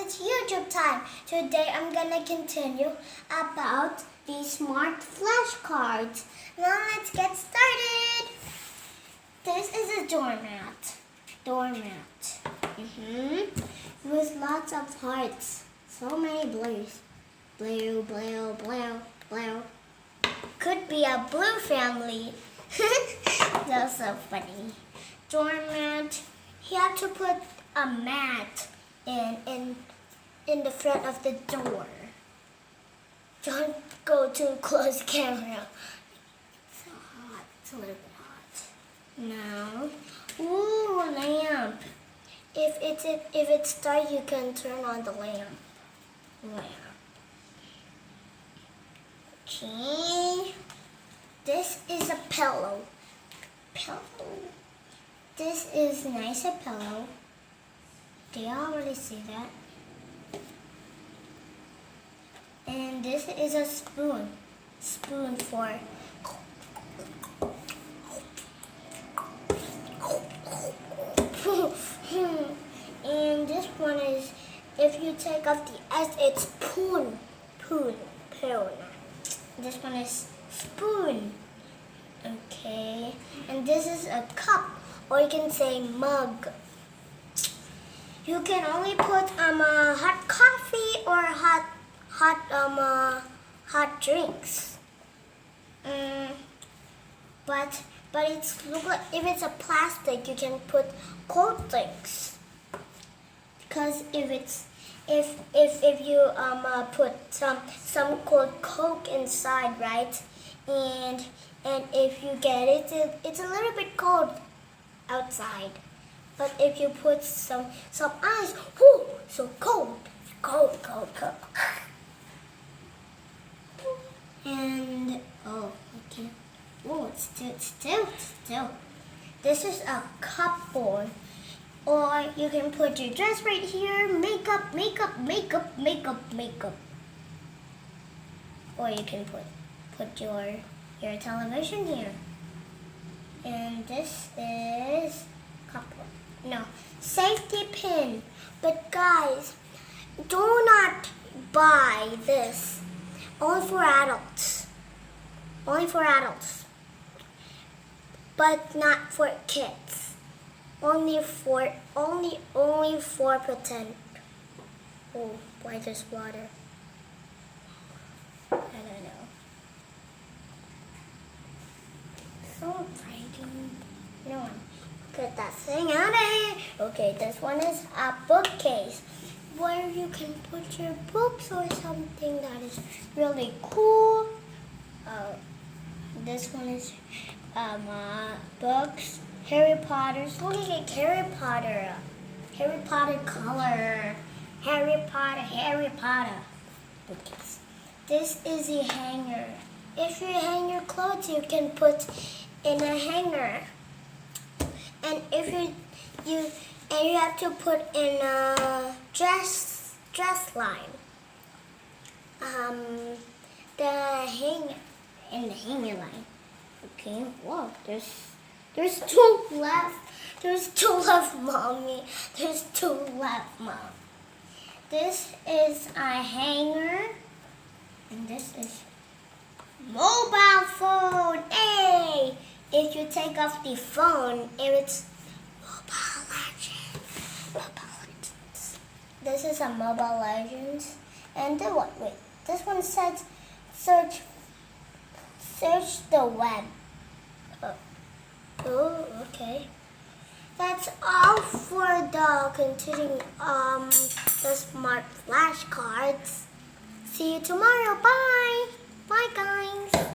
it's YouTube time. Today I'm gonna continue about the smart flashcards. Now let's get started. This is a doormat. With lots of hearts. So many blues. Blue, blue, blue, blue. Could be a blue family. That's so funny. Doormat. You have to put a mat in the front of the door. Don't go too close, camera. It's so hot. It's a little bit hot. Now, ooh, lamp. If it's dark, you can turn on the lamp. Okay. This is a pillow. This is nice, a pillow. Do you already see that? And this is a spoon. Spoon for and this one is, if you take off the S, it's poon. This one is spoon. Okay. And this is a cup, or you can say mug. You can only put hot coffee or hot drinks. But it's look like, if it's a plastic, you can put cold drinks. Because if you put some cold Coke inside, right? And if you get it, it's a little bit cold outside. But if you put some ice, whoo, so cold. And oh, okay. Oh, it's still. This is a cupboard. Or you can put your dress right here, makeup. Or you can put your television here. And this is cupboard. No, safety pin. But guys, do not buy this. Only for adults. But not for kids. Only for pretend. Oh, why there's water? I don't know. So frightening. No. Put that thing out of here. Okay, this one is a bookcase where you can put your books or something that is really cool. This one is books. Harry Potter's. Look at Harry Potter. Harry Potter color. Harry Potter. Bookcase. This is a hanger. If you hang your clothes, you can put in a hanger. And if you have to put in a dress line. The hanger line. Okay. Whoa. There's two left. There's two left, Mommy. There's two left, Mom. This is a hanger. And this is mobile phone. Hey! If you take off the phone, it's Mobile Legends. This is a Mobile Legends. And the what? Wait. This one says search the web. Oh, okay. That's all for the continuing the smart flashcards. See you tomorrow. Bye. Bye, guys.